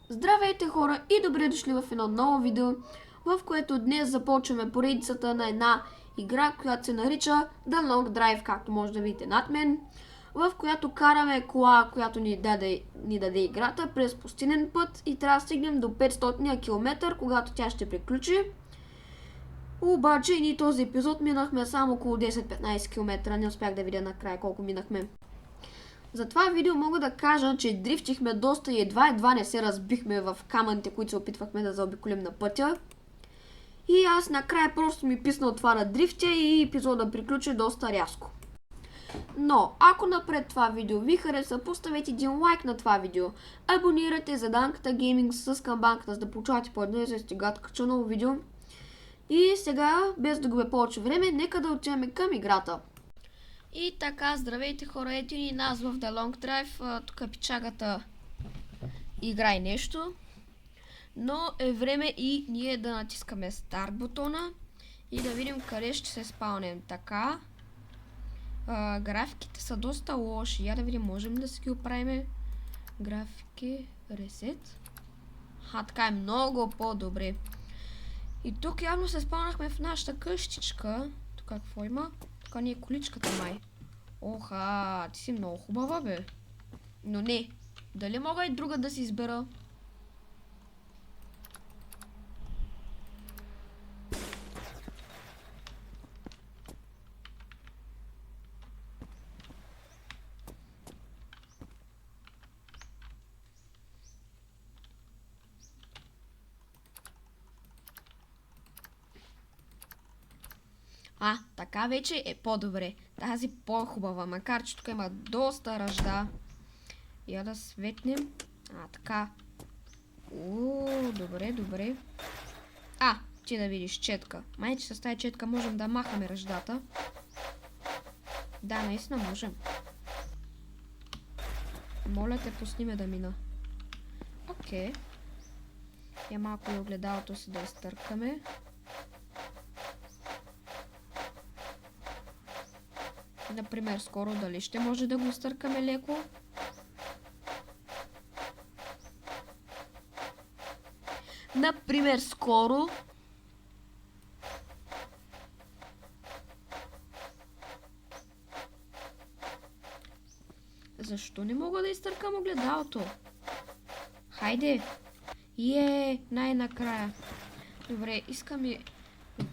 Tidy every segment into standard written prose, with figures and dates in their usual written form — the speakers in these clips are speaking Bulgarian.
Здравейте хора и добре дошли в едно ново видео, в което днес започваме поредицата на една игра, която се нарича The Long Drive, както може да видите над мен, в която караме кола, която ни даде играта през пустинен път и трябва да стигнем до 500 км, когато тя ще приключи. Обаче и този епизод минахме само около 10-15 км, не успях да видя накрая колко минахме. За това видео мога да кажа, че дрифтихме доста и едва не се разбихме в камъните, които се опитвахме да заобиколим на пътя. И аз накрая просто ми писна от това на дрифтя и епизода приключи доста рязко. Но, ако напред това видео ви хареса, поставете един лайк на това видео. Абонирайте за Данката Гейминг с камбанката, за да получавате по едно известига кача ново видео. И сега, без да губя повече време, нека да отидем към играта. И така, здравейте хора, ето ни нас в The Long Drive, тук пичагата играй нещо. Но е време и ние да натискаме старт бутона и да видим къде ще се спаунем. Така, графиките са доста лоши, я да видим, можем да си ги оправим. Графики, ресет. Така е много по-добре. И тук явно се спаунахме в нашата къщичка. Тук какво има? Тук ни е количката май. Оха, ти си много хубава, бе. Но не. Дали мога и друга да си избера? Така вече е по-добре. Тази по-хубава, макар че тук има доста ръжда. Я да светнем. Така. Добре. Ти да видиш четка. Май, че с тази четка можем да махаме ръждата. Да, наистина можем. Моля те, пусни ме да мина. Окей. Я малко и огледалото си да изтъркаме. Например, скоро дали ще може да го изтъркаме леко. Например, скоро. Защо не мога да изтъркам огледалото? Хайде! Най-накрая. Добре, искам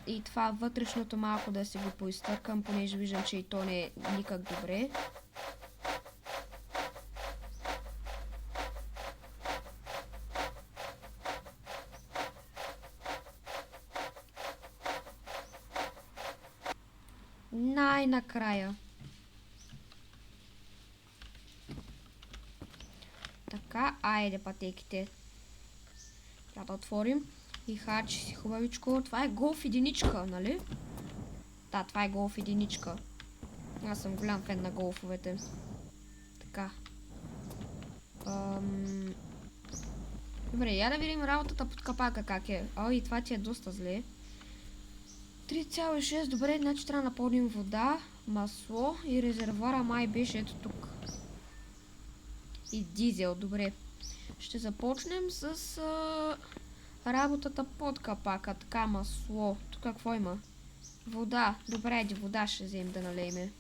и това вътрешното малко да си го поизтъркам, понеже виждам, че и то не е никак добре. Най-накрая. Така, айде пътеките. Да отворим. И хачи си хубавичко. Това е голф единичка, нали? Да, това е голф единичка. Аз съм голям фен на голфовете. Така. Добре, я да видим работата под капака как е. И това ти е доста зле. 3,6, добре, значи трябва да напълним вода, масло и резервуара май беше ето тук. И дизел, добре. Ще започнем с работата под капака. Така, масло. Тук какво има? Вода. Добре, вода ще вземем да налейме.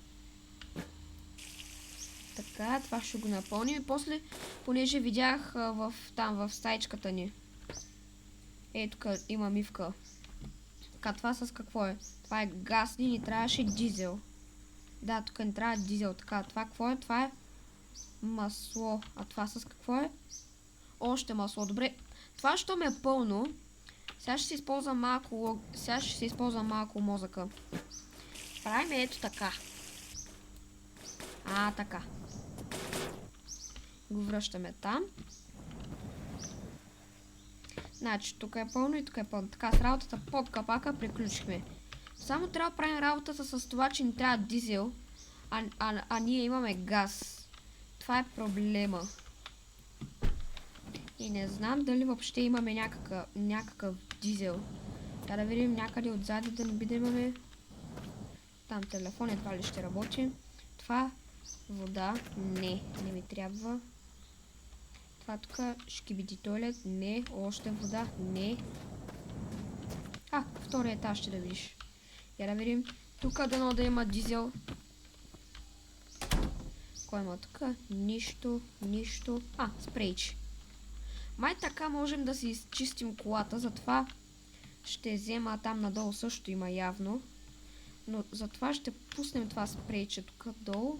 Така, това ще го напълним и после, понеже видях там в стайчката ни. Тук има мивка. Така, това с какво е? Това е газ, ни трябваше дизел. Да, тук не трябва дизел. Така, това какво е? Това е масло. А това с какво е? Още масло. Добре. Това, що ме е пълно, сега ще се използва малко мозъка. Правим ето така. Така. Го връщаме там. Значи, тук е пълно и тук е пълно. Така, с работата под капака приключихме. Само трябва да правим работата с това, че ни трябва дизел, а ние имаме газ. Това е проблема. И не знам дали въобще имаме някакъв дизел. Да видим някъде отзади да не би да имаме. Там телефон едва ли ще работи. Това вода. Не ми трябва. Това тук ще види туалет. Не. Още вода. Не. Втория етаж ще да видиш. Я да видим. Тук дано да има дизел. Кой има тук? Нищо. Спрейч. Май така можем да си изчистим колата, затова ще взема там надолу също има явно. Но затова ще пуснем това спрейче тук долу.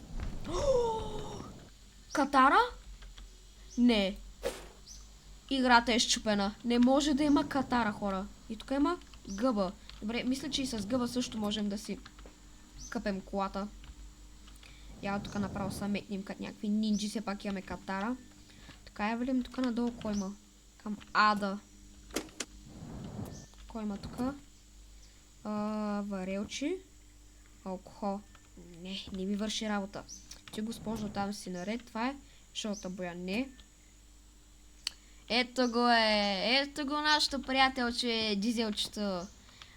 Катара? Не. Играта е счупена. Не може да има катара, хора. И тук има гъба. Добре, мисля, че и с гъба също можем да си къпем колата. Я тук направо са метнем като някакви нинджи, все пак имаме катара. Така я видим тук надолу кой има. Към ада. Кой има тук? Варелчи. Алкохол. Не ми върши работа. Ти, госпожо, там си наред. Това е жълта боя. Не. Ето го нашето приятелче, дизелчето.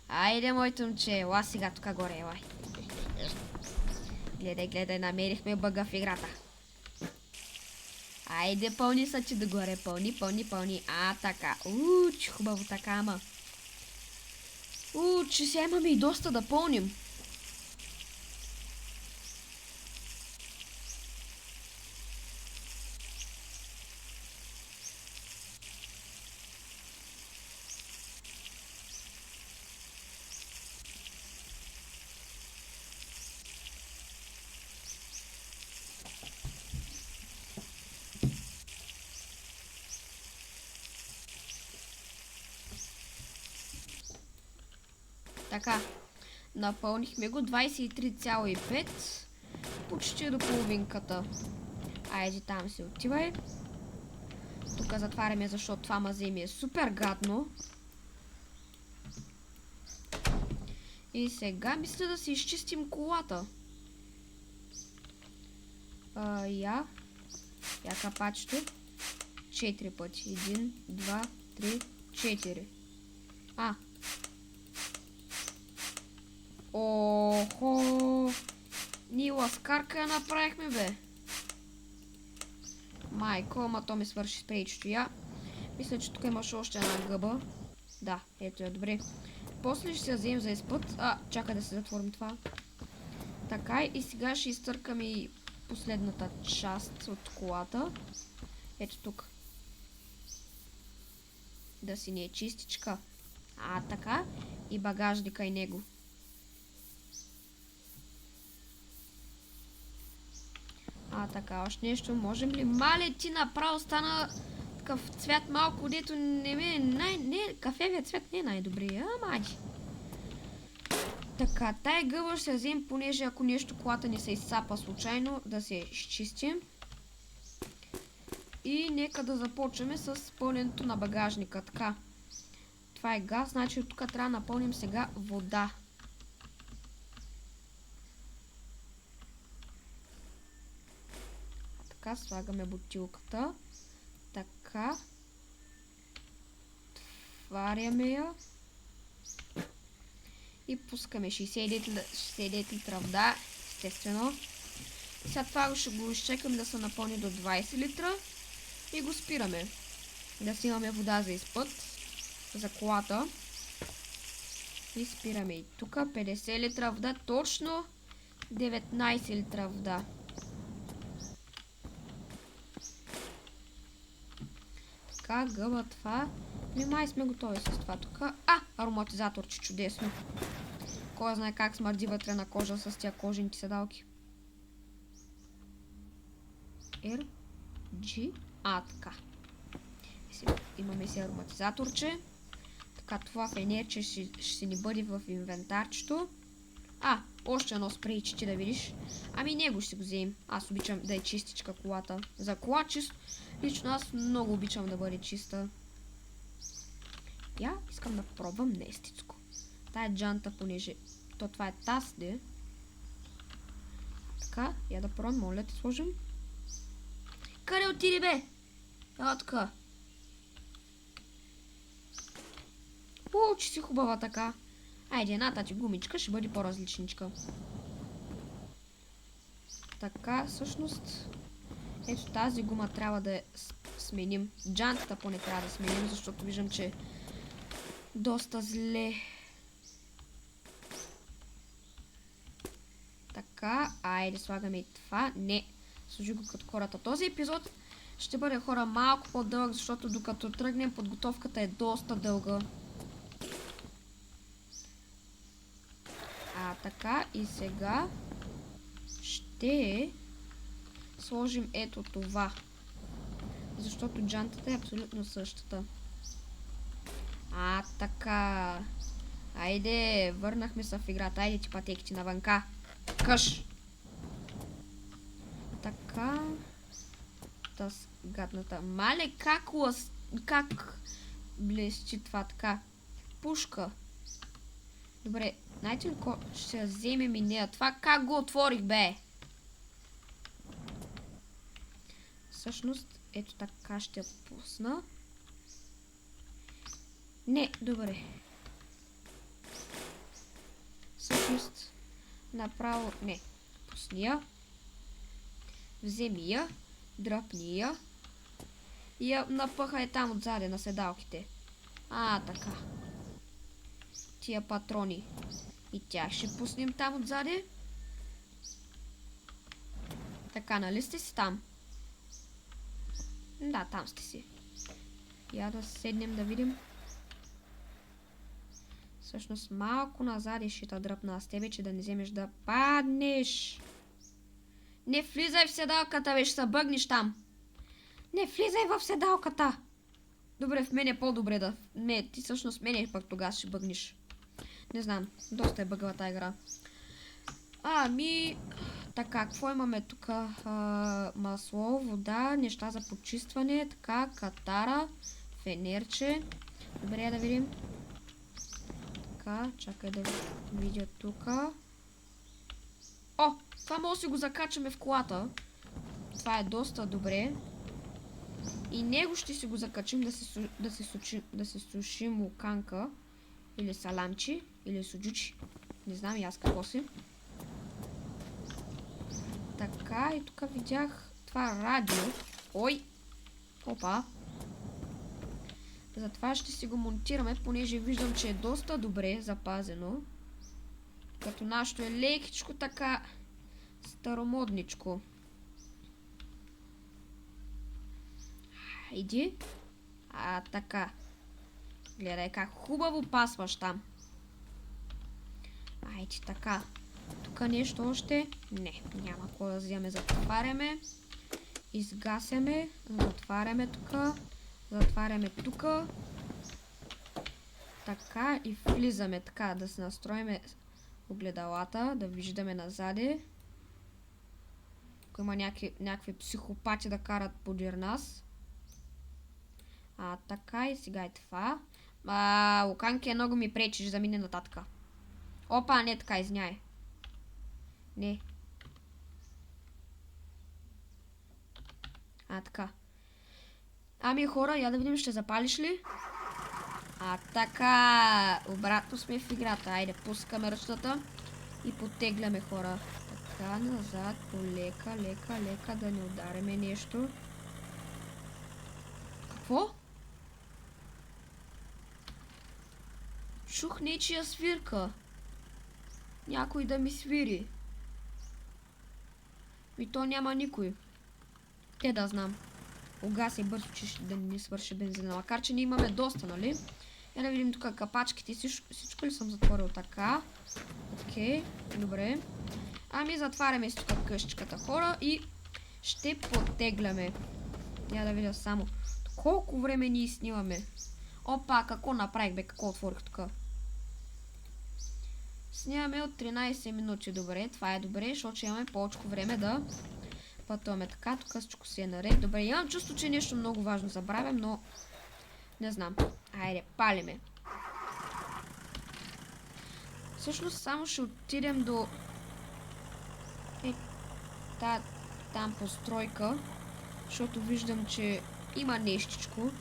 Айде, моето момче. Ела сега тук горе, елай. Гледай, намерихме бъга в играта. Айде, пълни са ти догоре. Пълни. Така. Че хубаво така, ама. Че сега имаме и доста да пълним. Така, напълнихме го 23,5, почти до половинката. Айде, там си отивай. Тук затваряме, защото това мазе ми е супер гадно. И сега мисля да си изчистим колата. Я капачето 4 пъти. 1, 2, 3, 4. Охо! Ние ласкарка я направихме, бе. Майко, ама то ми свърши спрейчето. Мисля, че тук имаш още една гъба. Да, ето я, добре. После ще се я вземем за изпът. Чакай да се затворим това. Така, и сега ще изтъркам и последната част от колата. Ето тук. Да си не е чистичка. Така. И багажника и него. Така, още нещо. Можем ли? Мале, ти направо стана такъв цвят малко, дето не ме... кафевият цвет не е най-добрия. Мади. Така, тая гъба ще вземем, понеже ако нещо колата не се изсапа случайно, да се изчистим. И нека да започнем с пълненето на багажника. Така. Това е газ, значи от тук трябва да напълним сега вода. Така, слагаме бутилката. Така. Отваряме я. И пускаме 69 литра вода, естествено. И сега това ще го изчекаме да се напълни до 20 литра. И го спираме. Да си имаме вода за изпът. За колата. И спираме и тук 50 литра вода. Точно 19 литра вода. Така, гъба това. Май сме готови с това тук. Ароматизатор, че чудесно. Кой знае как смърди вътре на кожа с тия кожените седалки. RG. Така. Имаме си ароматизаторче. Така, това фенерче ще ни бъде в инвентарчето. Още едно спрейче, да видиш. Него ще го вземем. Аз обичам да е чистичка колата. За кола чисто. Лично аз много обичам да бъде чиста. Искам да пробвам нестицко. Тая джанта, понеже това е тасде. Така, да пробвам, моля да сложим. Къде отиди, бе? Така. Че си хубава така. Айде, едната ти гумичка ще бъде по-различничка. Така, всъщност, ето тази гума трябва да е сменим. Джантата поне трябва да сменим, защото виждам, че доста зле. Така, айде слагаме и това. Не, служи го като хората. Този епизод ще бъде хора малко по-дълъг, защото докато тръгнем подготовката е доста дълга. Така и сега ще сложим ето това. Защото джантата е абсолютно същата. Така. Айде, върнахме се в играта. Айде ти пътеките навънка. Къш! Така. Таз гадната. Мале, как блести това така? Пушка. Добре, знаете ли ще вземем и нея? Това как го отворих, бе? Всъщност, ето така ще я пусна. Не, добре. Всъщност, направо, не. Пусни я. Вземи я. Дръпни я. И я напъхай там отзаде на седалките. Така. Тия патрони. И тях ще пуснем там отзаде. Така, нали сте си там? Да, там сте си. Я да седнем да видим. Всъщност малко назад ще те дръпна с тебе, че да не вземеш да паднеш. Не влизай в седалката, бе, ще се бъгнеш там. Не влизай в седалката. Добре, в мен е по-добре да... Не, ти всъщност мене пък тогава ще бъгнеш. Не знам, доста е бъгава тази игра. Така, какво имаме тук? Масло, вода, неща за почистване, така, катара, фенерче. Добре, да видим. Така, чакай да видя тук. Това може да си го закачаме в колата. Това е доста добре. И него ще си го закачим да се сушим луканка. Или саламчи, или суджучи. Не знам и аз какво си. Така, и тук видях това радио. Ой! Опа! Затова ще си го монтираме, понеже виждам, че е доста добре запазено. Като нашето е лекичко така старомодничко. Иди. Така. Гледай как хубаво пасваш там. Айде така. Тук нещо още? Не, няма какво да вземем. Затваряме. Изгасяме. Затваряме тук. Затваряме тук. Така и влизаме. Така да се настроиме огледалата. Да виждаме назаде. Ако има някакви психопати да карат подир нас. Така и сега е това. Луканки много ми пречиш да мине нататък. Опа, не така, извиняй. Не. Така. Хора, я да видим, ще запалиш ли? Така. Обратно сме в играта. Айде, пускаме ръчната и потегляме, хора. Така, назад, полека, лека, да не удариме нещо. Какво? Чух нечия свирка. Някой да ми свири. И то няма никой. Те да знам. Угаси бързо, че да не свърши бензина. Макар, че ние имаме доста, нали? Я да видим тук капачките. Всичко ли съм затворил така? Окей, добре. Затваряме си тук къщичката, хора, и ще потегляме. Я да видя само. Колко време ние снимаме? Опа, какво направих, бе? Какво отворих тук? Снимаме от 13 минути. Добре, това е добре, защото имаме повече време да пътуваме. Така, тук всичко си е наред. Добре, имам чувство, че нещо много важно забравям, но не знам. Айде, палиме. Всъщност само ще отидем до там постройка, защото виждам, че има нещичко.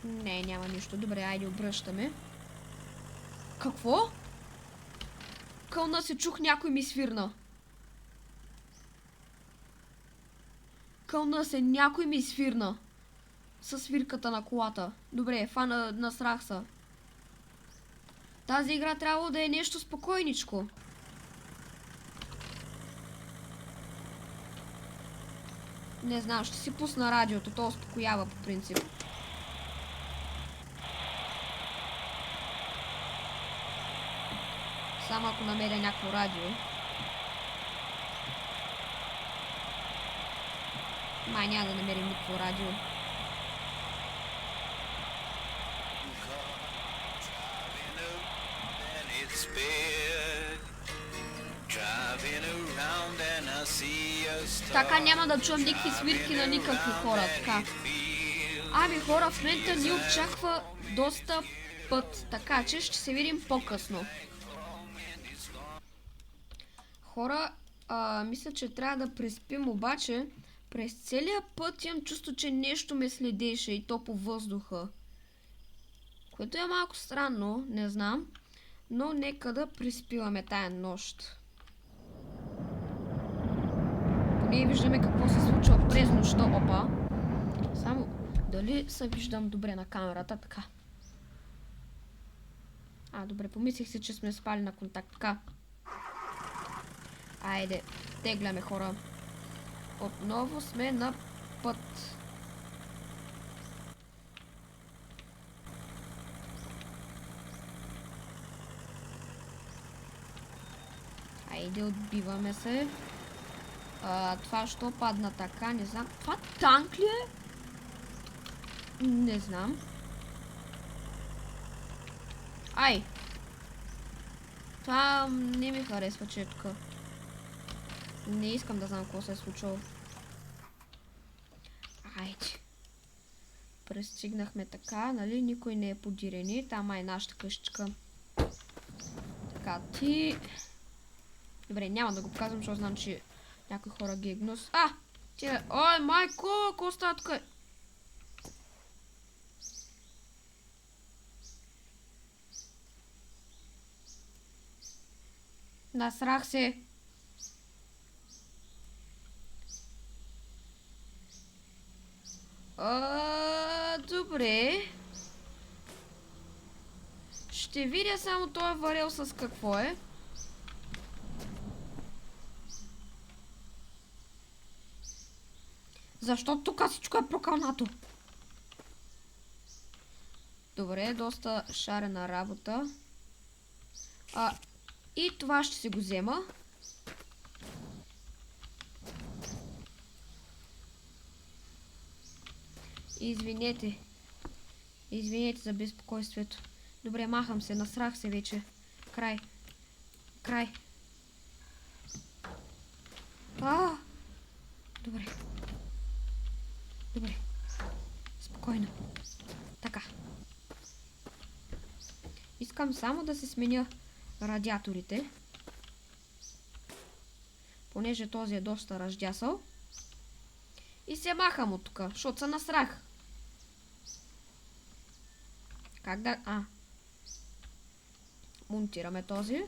Не, няма нищо. Добре, айде обръщаме. Какво? Кълна се чух, някой ми свирна. Кълна се, някой ми свирна. Със свирката на колата. Добре, фана насрах са. Тази игра трябвало да е нещо спокойничко. Не знам, ще си пусна радиото, то успокоява по принцип. Само ако намеря някакво радио. Май няма да намерим никакво радио. Така няма да чуем никакви свирки на никакви хора, така. Ами хора, в момента ни очаква доста път, така че ще се видим по-късно. Хора, мисля, че трябва да преспим, обаче през целия път имам чувство, че нещо ме следеше и то по въздуха. Което е малко странно, не знам, но нека да преспиваме тая нощ. Поне виждаме какво се случва през нощта, опа. Само дали се виждам добре на камерата, така. Добре, помислих си, че сме спали на контакт, така. Айде, тегляме хора. Отново сме на път. Айде, отбиваме се. Това що падна така, не знам. Това танк ли е? Не знам. Ай! Това не ми харесва, че е тук. Не искам да знам какво се е случило. Айде. Пристигнахме така, нали? Никой не е подирени. Там е нашата къщичка. Така, ти... Добре, няма да го показвам, защото знам, че някои хора ги е гнус. Ой, майко! Какво става тук? Насрах се. Добре. Ще видя само този варел с какво е. Защо тук всичко е прокълнато? Добре, доста шарена работа. И това ще си го взема. Извинете. Извинете за безпокойствието. Добре, махам се, насрах се вече. Край. Край. Добре. Добре. Спокойно. Така. Искам само да се сменя радиаторите. Понеже този е доста раздясал. И се махам от тук, защото се насрах. Как да... Монтираме този.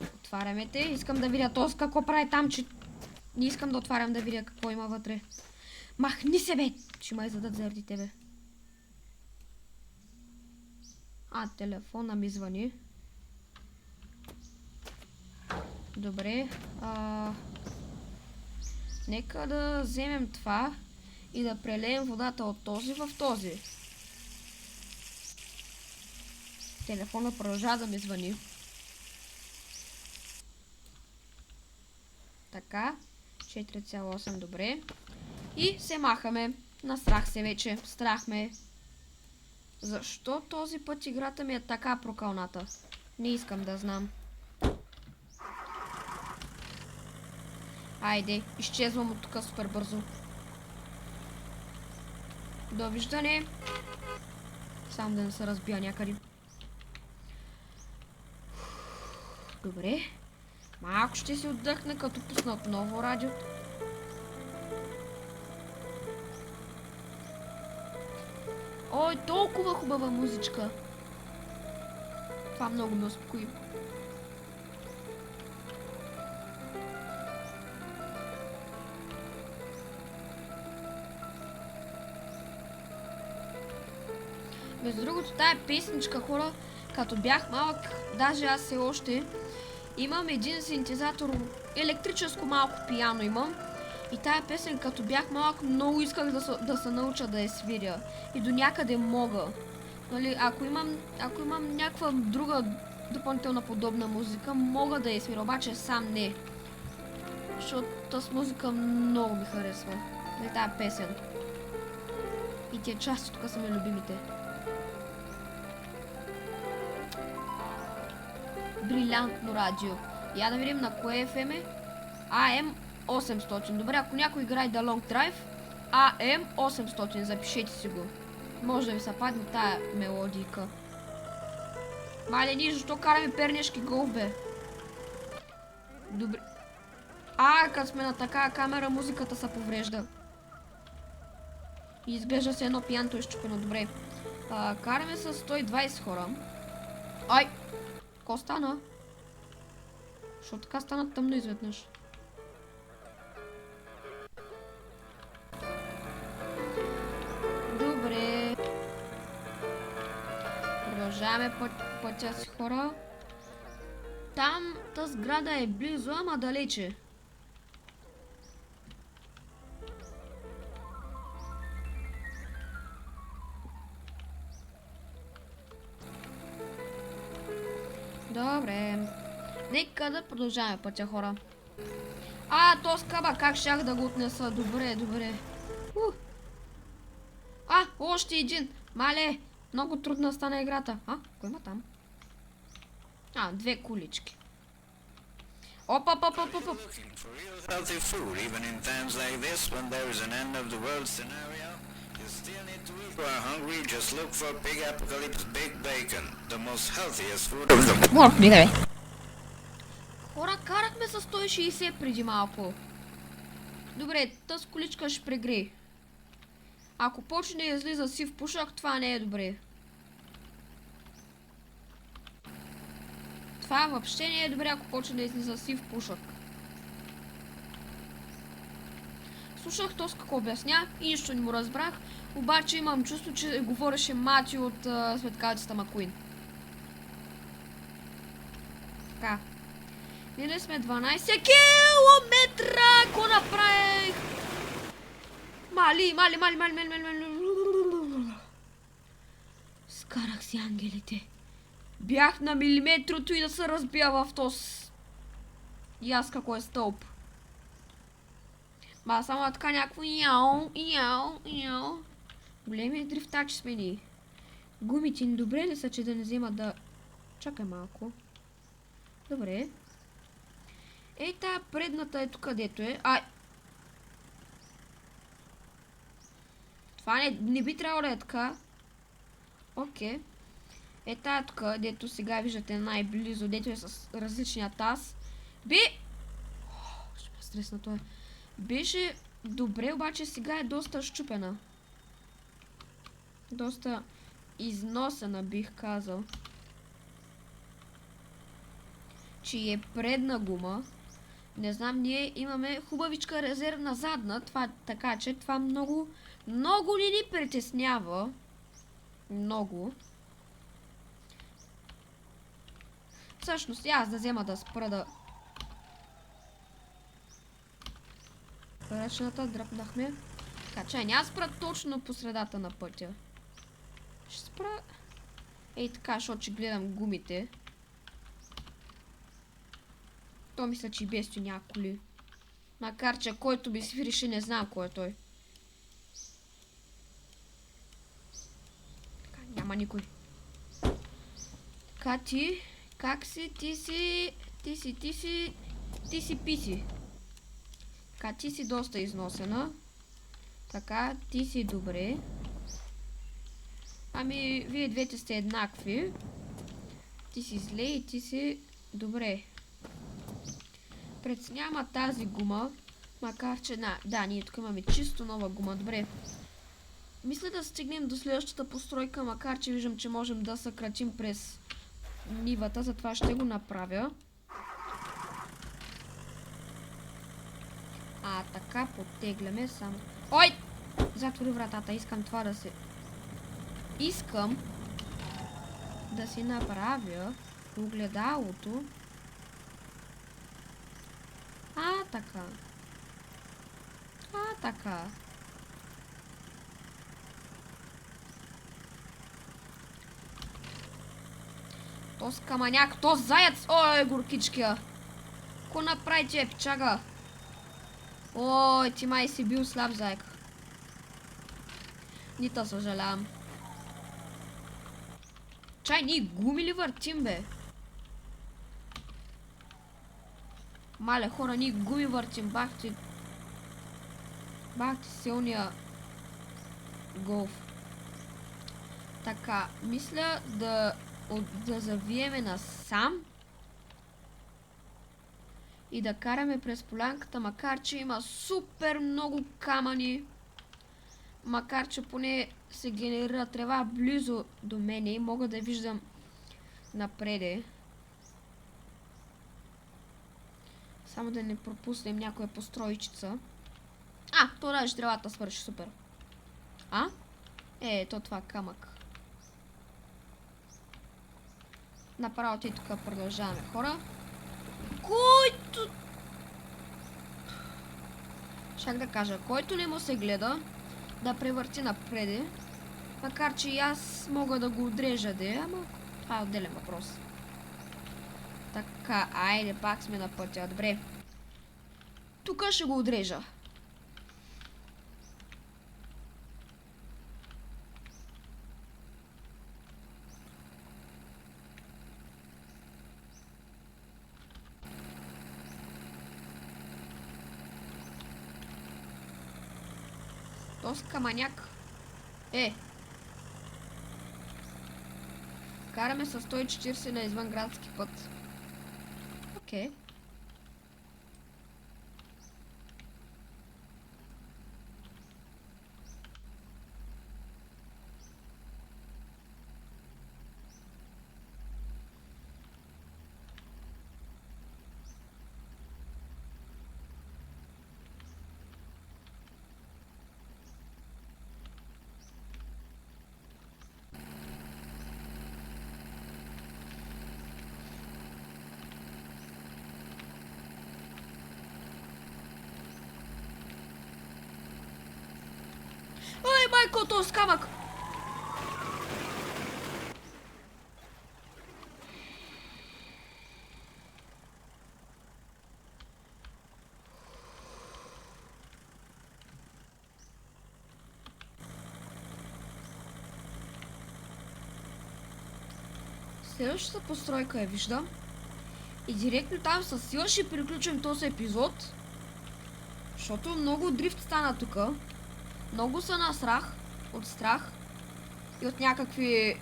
Отваряме те. Искам да видя този какво прави там, че... Не искам да отварям да видя какво има вътре. Махни се, бе! Ще ме издадат заради тебе. Телефона ми звъни. Добре. Нека да вземем това и да прелеем водата от този в този. Телефона продължава да ми звъни. Така. 4,8, добре. И се махаме. Насрах се вече. Страх ме. Защо този път играта ми е така прокълната? Не искам да знам. Айде, изчезвам от тук супер бързо. Довиждане. Само да не се разбия някъде. Добре. Малко ще си отдъхна, като пусна отново радиото. Ой, толкова хубава музичка. Това много ме успокои. Между другото, тая песничка, хора, като бях малък, даже аз все още имам един синтезатор, електрическо малко пияно имам. И тая песен, като бях малък, много исках да се науча да я свиря. И до някъде мога. Нали, ако имам някаква друга допълнителна подобна музика, мога да я свиря, обаче сам не. Защото тази музика много ми харесва. Нали, тая песен. И тия части тук са ми любимите. Брилянтно радио. Я да видим на кое FM е. AM 800. Добре, ако някой играе The Long Drive, AM 800. Запишете си го. Може да ви се падне тая мелодийка. Мале, ние защо караме пернешки голф, бе? Добре. Като сме на такава камера, музиката се поврежда. И изглежда се едно пиянто изчупено. Добре. Караме с 120 хора. Ай! Ко стана? Защо така стана тъмно изведнъж? Добре. Продължаваме пътя си, хора. Там тази сграда е близо, ама далече. Добре. Нека да продължаваме пътя, хора. То скаба, как щях да го отнеса? Добре, добре. Още един. Мале, много трудна стана играта. Кой има там? Две кулички. Оп. Хора, карахме с 160 преди малко. Добре, тази количка ще прегрее. Ако почне да излиза сив пушак, това не е добре. Това въобще не е добре, ако почне да излиза сив пушак. Слушах този какво обясня и нищо не му разбрах, обаче имам чувство, че говореше Мати от Светкавицата Макуин. Така. Мили сме 12 километра! Ко направих? Мали. Скарах си ангелите. Бях на милиметрото и да се разбия в този. И аз какво е стълб. Само така някакво яу. Големи дрифтачи сме ни. Гумите ни добре ли са, че да не взема да... Чакай малко. Добре. Тая предната е тук, където е. Това не би трябвало да е така. Окей. Тая тук, дето сега виждате най-близо, дето е с различния таз. Ще ме стресна това. Беше добре, обаче сега е доста щупена. Доста износена, бих казал. Че е предна гума. Не знам, ние имаме хубавичка резервна задна, така че това много ли ни притеснява. Много. Всъщност, аз да взема да спра да... Ръчната дръпнахме. Така, че няма спра точно по средата на пътя. Ще спра... така, защото ще гледам гумите. То мисля, че и без тя няма коли. Макар, че който би свирише, не знам кой е той. Така, няма никой. Така ти... Как си? Ти си писи. Така, ти си доста износена. Така, ти си добре. Вие двете сте еднакви. Ти си зле и ти си добре. Преценява тази гума. Макар, че ние тук имаме чисто нова гума. Добре. Мисля да стигнем до следващата постройка, макар че виждам, че можем да съкратим през нивата, затова ще го направя. Така, подтегляме само. Ой! Затвори вратата, искам това да се... искам да си направя огледалото. Така. Така. То скаманяк, то заяц! Ой, горкичкия! Ко направи тия пичага? Ой, ти май си бил слаб зайка. Ни те съжалявам. Чай, ние гуми ли въртим, бе? Мале хора, ние гуми въртим. Бах ти силния голф. Така, мисля да завиеме насам и да караме през полянката, макар че има супер много камъни. Макар че поне се генерира трева близо до мене и мога да виждам напреде. Само да не пропуснем някоя постройчица. То даже тревата свърши супер. То това камък. Направо и тук продължаваме, хора. Който... Шак да кажа, който не му се гледа, да превърти напреде. Макар че и аз мога да го отрежа, ама това е отделен въпрос. Така, айде, пак сме на пътя. Добре. Тук ще го отрежа. Този камъняк. Караме с 140 на извънградски път. Окей. Ой, майко, този камък! Следващата постройка я виждам. И директно там със сила ще приключим този епизод. Защото много дрифт стана тук. Много са насрах. От страх. И от някакви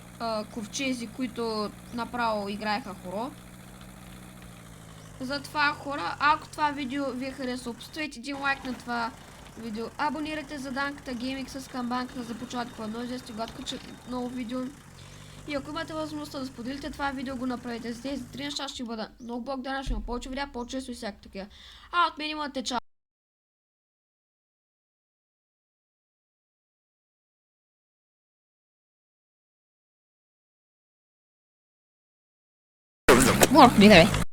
ковчези, които направо играеха хоро. Затова, хора, ако това видео ви е харесало, поставете един лайк на това видео. Абонирайте за Данката Гейминг с камбанката за почувате по едно известие, когато качат ново видео. И ако имате възможността да споделите това видео, го направете. За тези 3 неща ще бъда много благодарен, ще има повече видеа, по-често и всяка такива. От мен имате чао! Морк, бе.